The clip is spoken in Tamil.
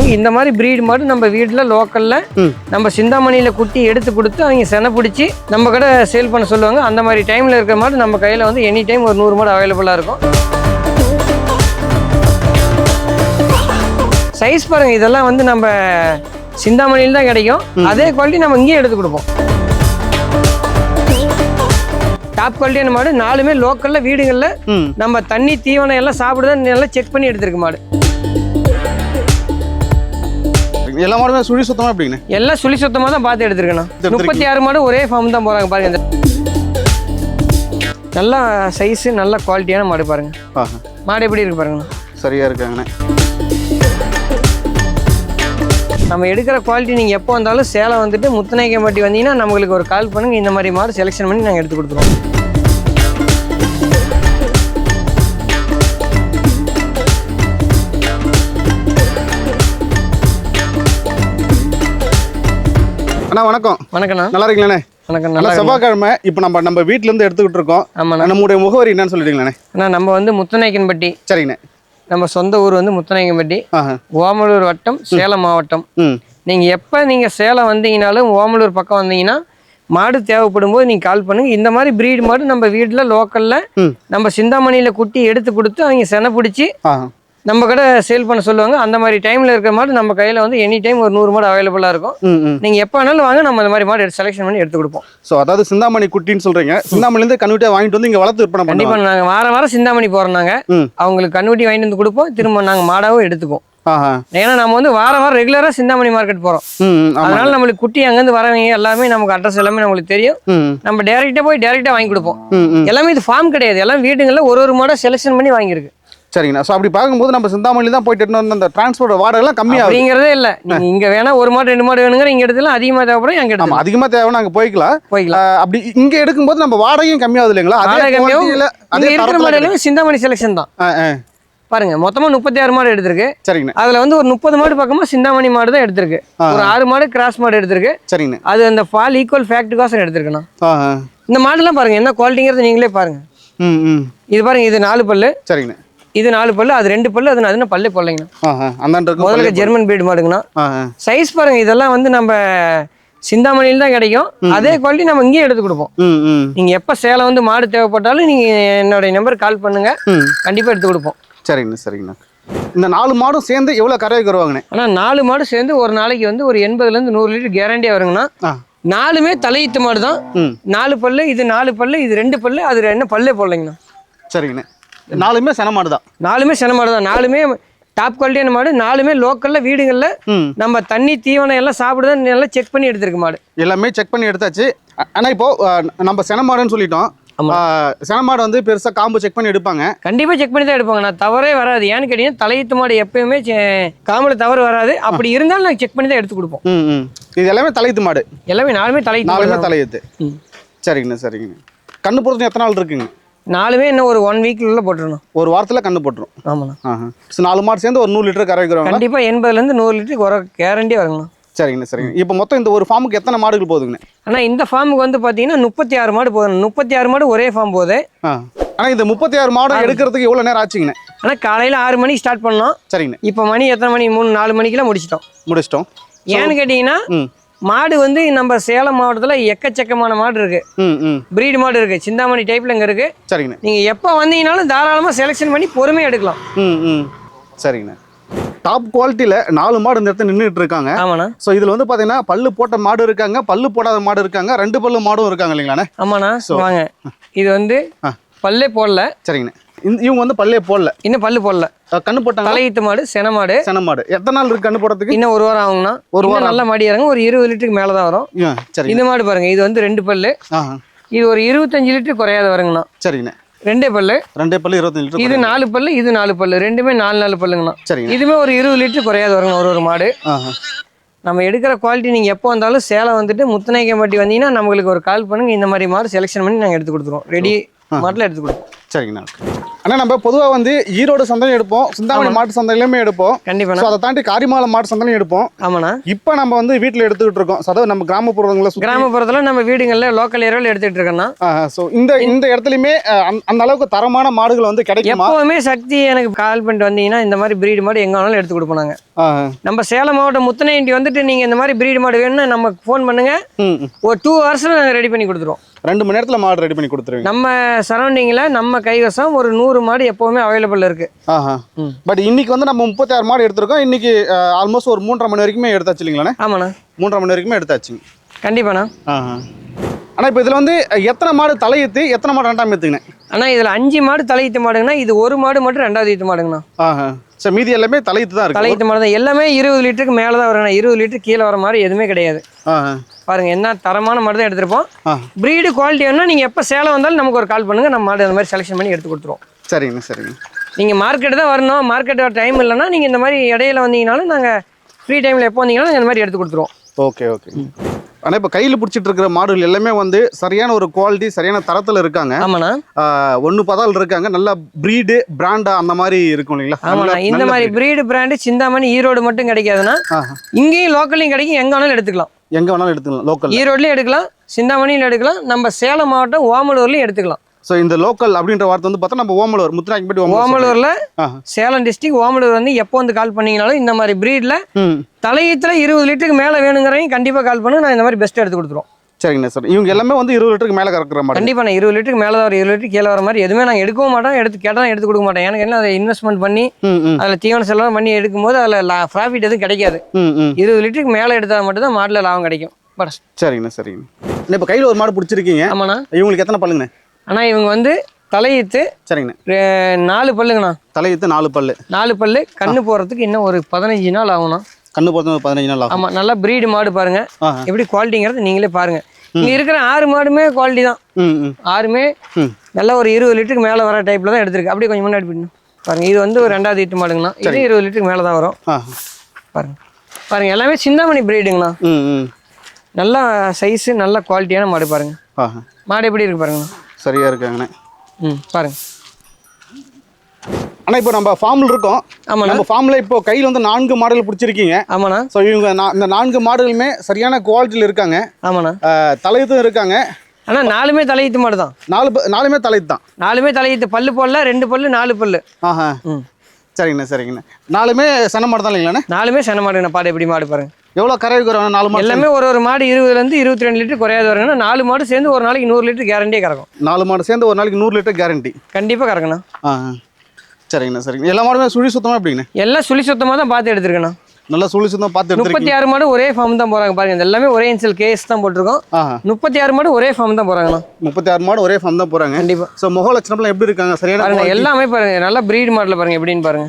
பண்ணுங்க. இந்த மாதிரி பிரீடு மாடு நம்ம வீட்டில் லோக்கலில் நம்ம சிந்தாமணியில் குட்டி எடுத்து கொடுத்து அவங்க செனை பிடிச்சி நம்ம கடை சேல் பண்ண சொல்லுவாங்க. அந்த மாதிரி டைமில் இருக்கிற மாடு நம்ம கையில் வந்து எனி டைம் ஒரு 100 மாடு அவைலபிளாக இருக்கும். சைஸ் பாருங்க, இதெல்லாம் வந்து நம்ம சிந்தாமணியில் தான் கிடைக்கும். அதே குவாலிட்டி நம்ம இங்கேயே எடுத்து கொடுப்போம். டாப் குவாலிட்டியான மாடு, 4மே லோக்கல்ல வீடுகளில் நம்ம தண்ணி தீவனம் எல்லாம் சாப்பிடுதான் நல்லா செக் பண்ணி எடுத்துருக்கு மாடு. எல்லா மாடுமே சுழி சுத்தமா எப்படிங்க? எல்லாம் சுழி சுத்தமாக தான் பார்த்து எடுத்துருக்கணும். 36 மாடு ஒரே ஃபார்ம் தான் போறாங்க பாருங்க. நல்லா சைஸ் நல்ல குவாலிட்டியான மாடு பாருங்க. மாடு எப்படி இருக்கு பாருங்க. சரியா இருக்காங்கண்ணே. நம்ம எடுக்கிற குவாலிட்டி நீங்கள் எப்போ வந்தாலும் சேலம் வந்துட்டு முத்துநாயக்கம்பட்டி வந்தீங்கன்னா நம்மளுக்கு ஒரு கால் பண்ணுங்கள். இந்த மாதிரி மாடு செலெக்ஷன் பண்ணி நாங்கள் எடுத்து கொடுத்துருவோம். அண்ணா வணக்கம். வணக்கண்ணா. நல்லா இருக்கீங்களாண்ணே? வணக்கம். நல்லா செவ்வாய்க்கிழமை இப்போ நம்ம வீட்டிலேருந்து எடுத்துக்கிட்டு இருக்கோம். ஆமாண்ணா. நம்மளுடைய முகவரி என்னன்னு சொல்லிட்டீங்களாண்ணே? அண்ணா நம்ம வந்து முத்துநாயக்கன்பட்டி. சரிங்கண்ணே. நம்ம சொந்த ஊர் வந்து முத்துநாயக்கம்பட்டி, ஓமலூர் வட்டம், சேலம் மாவட்டம். நீங்கள் எப்போ நீங்கள் சேலம் வந்தீங்கனாலும் ஓமலூர் பக்கம் வந்தீங்கன்னா மாடு தேவைப்படும் போது நீங்கள் கால் பண்ணுங்கள். இந்த மாதிரி பிரீடு மாடு நம்ம வீட்டில் லோக்கலில் நம்ம சிந்தாமணியில் குட்டி எடுத்து கொடுத்து அவங்க செனை பிடிச்சி நம்ம கடை சேல் பண்ண சொல்லுவாங்க. அந்த மாதிரி டைமில் இருக்கிற மாடு நம்ம கையில் வந்து எனி டைம் ஒரு 100 மாடு அவைலபிளாக இருக்கும். நீங்கள் எப்போ வேணாலும் வாங்க, நம்ம இந்த மாதிரி மாடு செலெக்ஷன் பண்ணி எடுத்து கொடுப்போம். ஸோ அதாவது சிந்தாமணி குட்டின்னு சொல்கிறீங்க. சிந்தாமணிலேருந்து கன்னுட்டியாக வாங்கிட்டு வந்து இங்கே வளர்த்து விற்பனை பண்ணுவோம். கண்டிப்பாக நாங்கள் வாரம் சிந்தாமணி போகிறோம். நாங்கள் அவங்களுக்கு கன்னுட்டி வாங்கிட்டு வந்து கொடுப்போம். திரும்ப நாங்கள் மாடாவும் எடுத்துப்போம். ஏன்னா நம்ம வந்து வாரம் ரெகுலரா சிந்தாமணி மார்க்கெட் போறோம். அதனால நம்மளுக்கு குட்டி அங்கிருந்து வரவங்க எல்லாமே நமக்கு அட்ரஸ் எல்லாமே நம்மளுக்கு தெரியும். நம்ம டைரக்டா போய் டைரக்டா வாங்கி கொடுப்போம். எல்லாமே இது ஃபார்ம் கிடையாது. எல்லாம் வீடுங்கள்ல ஒரு மாடை செலெக்ஷன் பண்ணி வாங்கியிருக்கு. சரிங்கண்ணா. ஸோ அப்படி பார்க்கும்போது நம்ம சிந்தாமணியில் தான் போயிட்டு வந்து அந்த டிரான்ஸ்போர்ட் வாடகை எல்லாம் கம்மியாக அப்படிங்கிறதே இல்லை. நீங்கள் இங்கே வேணா 1 மாடு 2 மாடு வேணுங்கிற இங்கே எடுத்துலாம். அதிகமாக தேவைப்படும் அங்கே எடுக்கலாம். அதிகமாக தேவைன்னா அங்கே போய்க்கலாம். அப்படி இங்கே எடுக்கும்போது நம்ம வாடகையும் கம்மியாகுது இல்லைங்களா? அதே இருக்கிற மாடு எல்லாமே சிந்தாமணி செலெக்ஷன் தான். பாருங்க, மொத்தமா 36 மாடு எடுத்திருக்கு. சரிங்க. அதுல வந்து ஒரு 30 மாடு பக்கமா சிந்தாமணி மாடு தான் எடுத்திருக்கு. ஒரு 6 மாடு கிராஸ் மாடு எடுத்திருக்கு. சரிங்க. அது அந்த பால் ஈக்குவல் ஃபேக்ட் காசம் எடுத்திருக்கணும். இந்த மாடுலாம் பாருங்க என்ன குவாலிட்டிங்கிறது நீங்களே பாருங்க. இது பாருங்க, இது 4 பல்லு. சரிங்க. இது 4 பல்லு, அது 2 பல்லு, அது பல்லே போடலைங்கண்ணா. முதல்ல ஜெர்மன் பீடு மாடுங்கண்ணா. சைஸ் பாருங்க, இதெல்லாம் வந்து நம்ம சிந்தாமணியில் தான் கிடைக்கும். அதே குவாலிட்டி நம்ம இங்கேயே எடுத்து கொடுப்போம். நீங்க எப்ப சேலம் வந்து மாடு தேவைப்பட்டாலும் நீங்க என்னோட நம்பர் கால் பண்ணுங்க, கண்டிப்பா எடுத்து கொடுப்போம். சரிங்கண்ணா. சரிங்கண்ணா. இந்த 4 மாடும் சேர்ந்து எவ்வளோ கறவைக்கு வருவாங்கண்ணே? ஆனால் 4 மாடு சேர்ந்து ஒரு நாளைக்கு வந்து ஒரு 80லேருந்து 100 லிட்டர் கேரண்டியாக வருங்கண்ணா. 4மே தலையீத்து மாடு தான். 4 பல்லு, இது 4 பல்லு, இது 2 பல்லு, அது என்ன பல்லே போடலைங்கண்ணா. சரிங்கண்ணே. 4மே சென மாடு தான். 4மே சென மாடு தான். 4மே டாப் குவாலிட்டியான மாடு. 4மே லோக்கல்ல வீடுகளில் நம்ம தண்ணி தீவனம் எல்லாம் சாப்பிடுதான் நல்லா செக் பண்ணி எடுத்திருக்கு மாடு. எல்லாமே செக் பண்ணி எடுத்தாச்சு. ஆனால் இப்போ நம்ம சென மாடுன்னு சொல்லிட்டோம். சென மாடு வந்து பெருசா காம்பு செக் பண்ணி எடுப்பாங்க. கண்டிப்பா செக் பண்ணி தான் எடுப்பாங்க. நான் தவறே வராது. ஏன்னு கேட்டீங்கன்னா தலையீத்து மாடு எப்பயுமே காம்புல தவறு வராது. அப்படி இருந்தாலும் நாங்கள் செக் பண்ணி தான் எடுத்து கொடுப்போம். இது எல்லாமே தலையீத்து மாடு. எல்லாமே 4மே தலையீத்து. சரிங்கண்ணா. சரிங்கண்ணா. கண்ணு போடுறது எத்தனை நாள் இருக்குங்க? 4மே இன்னும் ஒரு 1 வீக்குள்ள போட்டுருணும். ஒரு வாரத்தில் கண்ணு போட்டுரும். ஆமாண்ணா. 4 மாடு சேர்ந்து ஒரு 100 லிட்டர் கறவைக்கிறோம். கண்டிப்பா 80லேருந்து 100 லிட்டருக்கு கேரண்டியாக வருங்கண்ணா. சரிங்கண்ணா. சரிங்க. இப்போ மொத்தம் இந்த ஒரு ஃபார்முக்கு எத்தனை மாடுகள் போகுதுங்கண்ணே? ஆனால் இந்த ஃபார்முக்கு வந்து பார்த்தீங்கன்னா 36 மாடு போதும். 36 மாடு ஒரே ஃபார்ம் போகுது. ஆனால் இந்த 36 மாடு எடுக்கிறதுக்கு எவ்வளோ நேரம் ஆச்சுங்கண்ணே? ஆனால் காலையில் 6 மணிக்கு ஸ்டார்ட் பண்ணோம். சரிங்கண்ணா. இப்போ மணி எத்தனை மணி? 3-4 மணிக்கெல்லாம் முடிச்சிட்டோம். ஏன்னு கேட்டிங்கன்னா மாடு வந்து நம்ம சேலம் மாவட்டத்தில் எக்கச்சக்கமான மாடு இருக்கு. பிரீடு மாடு இருக்கு. சிந்தாமணி டைப்ல இங்கே இருக்கு. சரிங்கண்ணா. நீங்கள் எப்போ வந்தீங்கன்னாலும் தாராளமாக செலெக்ஷன் பண்ணி பொறுமையாக எடுக்கலாம். சரிங்கண்ணா. டாப் குவாலிட்டியில் 4 மாடு இந்த இடத்துல நின்றுட்டு இருக்காங்க. ஆமாண்ணா. ஸோ இதில் வந்து பார்த்தீங்கன்னா பல்லு போட்ட மாடு இருக்காங்க, பல்லு போடாத மாடு இருக்காங்க, 2 பல்லு மாடும் இருக்காங்க இல்லைங்களாண்ணே? ஆமாண்ணா. வாங்க, இது வந்து பல்லே போடல. சரிங்கண்ணா. இவங்க வந்து பல்லே போடல, இன்னும் பல்லு போடல. கண்ணு போட்டாங்க. தலையீத்து மாடு, சென மாடு. எத்தனை நாள் இருக்கு கண்ணு போடுறதுக்கு? இன்னும் 1 வாரம் ஆகுங்கண்ணா. ஒரு வாரம் நல்ல மாடி இறங்க ஒரு 20 லிட்டருக்கு மேலே தான் வரும். சரி. இந்த மாடு பாருங்க, இது வந்து 2 பல்லு. இது ஒரு 25 லிட்டர் குறையாத வருங்கண்ணா. சரிங்கண்ணா. 2 பல்லு 25 லிட்டர். இது 4 பல்லு, இது 4 பல்லு, ரெண்டுமே 4 பல்லுங்கண்ணா. சரி. இதுமே ஒரு 20 லிட்டர் குறையாத வருங்க ஒரு மாடு. நம்ம எடுக்கிற குவாலிட்டி நீங்கள் எப்போ வந்தாலும் சேலம் வந்துட்டு முத்துநாயக்கம்பட்டி வந்தீங்கன்னா நம்மளுக்கு ஒரு கால் பண்ணுங்க. இந்த மாதிரி மாடு செலெக்ஷன் பண்ணி நாங்கள் எடுத்து கொடுத்துருவோம். ரெடி மாட்டில் எடுத்து கொடுப்போம். சரிங்கண்ணா. அண்ணா நம்ம பொதுவாக வந்து ஈரோடு சந்தையும் எடுப்போம், சிந்தாமணி மாட்டு சந்தையிலுமே எடுப்போம். கண்டிப்பா. அதை தாண்டி காரிமாலை மாட்டு சந்தையும் எடுப்போம். ஆமாண்ணா. இப்போ நம்ம வந்து வீட்டில் எடுத்துக்கிட்டு இருக்கோம். அதாவது நம்ம கிராமப்புறத்தில் நம்ம வீடுகளில் லோக்கல் ஏரியாவில் எடுத்துகிட்டு இருக்கோம்னா. ஸோ இந்த இடத்துலையுமே அந்த அளவுக்கு தரமான மாடுகள் வந்து கிடைக்கும். எப்போவுமே சக்தி எனக்கு கால் பண்ணிட்டு வந்தீங்கன்னா இந்த மாதிரி பிரீடு மாடு எங்கே வேணாலும் எடுத்து கொடுப்போம் நாங்கள். நம்ம சேலம் மாவட்டம் முத்தனையண்டி வந்துட்டு நீங்கள் இந்த மாதிரி பிரீடு மாடு வேணும்னா நமக்கு ஃபோன் பண்ணுங்க, ஒரு 2 ஹவர்ஸில் நாங்கள் ரெடி பண்ணி கொடுத்துருவோம். 2 மணி நேரத்தில் மாடு ரெடி பண்ணி கொடுத்துருவீங்க. நம்ம சரௌண்டிங்கில் நம்ம கைவசம் ஒரு 100 மாடு எப்போவுமே அவைலபிள் இருக்கு. பட் இன்னைக்கு வந்து நம்ம 36 மாடு எடுத்திருக்கோம். இன்னைக்கு ஆல்மோஸ்ட் ஒரு 3:30 மணி வரைக்குமே எடுத்தாச்சு இல்லைங்களாண்ணே? ஆமாண்ணா, 3:30 மணி வரைக்குமே எடுத்தாச்சு. கண்டிப்பாண்ணா. ஆனால் இப்போ இதில் வந்து எத்தனை மாடு தலையீத்து, எத்தனை மாடு ரெண்டாம் ஏற்றுங்கண்ணே? ஆனால் இதில் 5 மாடு தலையீத்து மாடுங்கண்ணா. இது ஒரு மாடு மட்டும் 2வது ஈத்து மாடுங்கண்ணா. சரி, மீதி எல்லாமே தலையீத்து தான் இருக்கு. தலையீத்து மாடு தான். எல்லாமே 20 லிட்டருக்கு மேலே தான் வருங்கண்ணா. 20 லிட்டர் கீழே வர மாதிரி எதுவுமே கிடையாது. பாருங்க, என்ன தரமான மாடு தான் எடுத்திருப்போம். பிரீடு குவாலிட்டி வேணும்னா நீங்கள் எப்போ சேலம் வந்தாலும் நமக்கு ஒரு கால் பண்ணுங்க, நம்ம மாடு அந்த மாதிரி செலெக்ஷன் பண்ணி எடுத்து கொடுத்துருவோம். சரிங்க சரிங்க. நீங்கள் மார்க்கெட்டு தான் வரணும், மார்க்கெட் வர டைம் இல்லைன்னா நீங்கள் இந்த மாதிரி இடையில வந்தீங்கனாலும் நாங்கள் ஃப்ரீ டைமில் எப்போ வந்தீங்கன்னாலும் நாங்கள் இந்த மாதிரி எடுத்து கொடுத்துருவோம். Okay okay. ஆனால் இப்போ கையில் பிடிச்சிட்டு இருக்கிற மாடுகள் எல்லாமே வந்து சரியான ஒரு குவாலிட்டி, சரியான தரத்தில் இருக்காங்க. ஆமாண்ணா. ஒன்று பதால் இருக்காங்க, நல்ல பிரீடு பிராண்டா அந்த மாதிரி இருக்கும் இல்லைங்களா? ஆமாண்ணா. இந்த மாதிரி பிரீடு பிராண்டு சிந்தாமணி ஈரோடு மட்டும் கிடைக்காதுன்னா இங்கேயும் லோக்கல்லையும் கிடைக்கும். எங்கே வேணாலும் எடுத்துக்கலாம். எங்கே வேணாலும் எடுத்துக்கலாம். லோக்கல் ஈரோட்லையும் எடுக்கலாம், சிந்தாமணியில் எடுக்கலாம், நம்ம சேலம் மாவட்டம் ஓமலூர்லையும் எடுத்துக்கலாம். ஸோ இந்த லோக்கல் அப்படின்ற வார்த்தை வந்து பார்த்தா நம்ம ஓமலூர் முத்துராங்கிப்பட்டி ஓமலூரில் சேலம் டிஸ்ட்ரிக்ட் ஓமலூர் வந்து எப்போ வந்து கால் பண்ணீங்கனாலும் இந்த மாதிரி பிரீடில் தலையீத்துல 20 லிட்டருக்கு மேலே வேணுங்கிறவங்க கண்டிப்பாக கால் பண்ணி நான் இந்த மாதிரி பெஸ்ட் எடுத்து கொடுத்துருவோம். சரிங்கண்ணா சார். இவங்க எல்லாமே வந்து 20 லிட்டருக்கு மேலே கறக்குற மாதிரி? கண்டிப்பாக. நான் 20 லிட்டருக்கு மேலே தான் 20 லிட்டருக்கு கீழே வர மாதிரி எதுவுமே நாங்கள் எடுக்கவும் மாட்டோம். எடுத்து கேட்டால் எடுத்து கொடுக்க மாட்டேன். எனக்கு என்ன அதை இன்வெஸ்ட்மெண்ட் பண்ணி அதில் தீவன செலவு பண்ணி எடுக்கும்போது அதில் ப்ராஃபிட் எதுவும் கிடைக்காது. 20 லிட்டருக்கு மேலே எடுத்தால் மட்டும் தான் மாட்டில் லாபம் கிடைக்கும். சரிங்கண்ணா சரிங்கண்ணா. இப்போ கையில் ஒரு மாடு பிடிச்சிருக்கீங்க. ஆமாண்ணா. இவங்களுக்கு எத்தனை பல்லுங்கண்ணே? ஆனால் இவங்க வந்து தலையீத்து. சரிங்கண்ணா. 4 பல்லுங்கண்ணா. தலையீத்து 4 பல்லு. 4 பல்லு. கண்ணு போகிறதுக்கு இன்னும் ஒரு 15 நாள் ஆகும்ண்ணா. கண்ணு போகிறது 15 நாள் ஆகும். ஆமாம். நல்லா பிரீடு மாடு பாருங்க எப்படி குவாலிட்டிங்கிறது நீங்களே பாருங்க. இங்கே இருக்கிற 6 மாடுமே குவாலிட்டி தான். 6மே நல்லா ஒரு 20 லிட்டருக்கு மேலே வர டைப்பில் தான் எடுத்துருக்கு. அப்படியே கொஞ்சம் முன்னாடி போயிடணும் பாருங்க. இது வந்து ஒரு 2வது ஈட்டு மாடுங்கண்ணா. இது 20 லிட்டருக்கு மேலே தான் வரும். பாருங்க பாருங்க, எல்லாமே சிந்தாமணி பிரீடுங்கண்ணா. நல்லா சைஸு, நல்ல குவாலிட்டியான மாடு பாருங்க. மாடு எப்படி இருக்கு பாருங்கண்ணா. சரியா இருக்காங்கண்ணே. பாருங்க. ஆனால் இப்போ நம்ம ஃபார்மில் இருக்கோம். ஆமாம். நம்ம ஃபார்மில் இப்போ கையில் வந்து 4 மாடுகள் பிடிச்சிருக்கீங்க. ஆமாண்ணா. ஸோ இவங்க இந்த 4 மாடுகளுமே சரியான குவாலிட்டியில் இருக்காங்க. ஆமாண்ணா. தலையீத்தும் இருக்காங்க. ஆனால் 4மே தலையீத்து மாடு தான். 4மே தலையீத்து தான். 4மே தலையீத்து. பல்லு போடல, 2 பல்லு 4 பல்லு. சரிங்கண்ணா சரிங்கண்ணா. 4மே சென மாடு தான் இல்லைங்களாண்ணே? 4மே சென மாடுங்கண்ணா. பாடு எப்படி மாடு பாருங்க. எவ்வளோ கரை குறைவான 4 மாடு? எல்லாமே ஒரு மாடு 20லேருந்து 22 லிட்டர் குறையாது வருங்கண்ணா. 4 மாடு சேர்ந்து ஒரு நாளைக்கு 100 லிட்டர் கேரண்டியே கறக்கும். 4 மாடு சேர்ந்து ஒரு நாளைக்கு 100 லிட்டர் கேரண்டி கண்டிப்பாக கறக்கணும். சரிங்கண்ணா சரிங்கண்ணா. எல்லா மாடுமே சுழி சுத்தமாக எப்படிங்கண்ணா? எல்லாம் சுழி சுத்தமாக தான் பார்த்து எடுத்துருக்கேண்ணா. நல்லா சுழி சுத்தமாக பார்த்து எடுத்துருக்கீங்க. 36 மாடு ஒரே ஃபார்ம் தான் போகிறாங்க பாருங்க. எல்லாமே ஒரே இன்சல் கேஸ் தான் போட்டிருக்கோம். 36 மாடு ஒரே ஃபார்ம் தான் போகிறாங்கண்ணா. 36 மாடு ஒரே ஃபார்ம் தான் போகிறாங்க. கண்டிப்பாக. ஸோ முக லட்சணம்லாம் எப்படி இருக்காங்க? சரியான பாருங்க. எல்லாமே பாருங்க. நல்லா பிரீட் மாடலில் பாருங்க எப்படின்னு பாருங்க.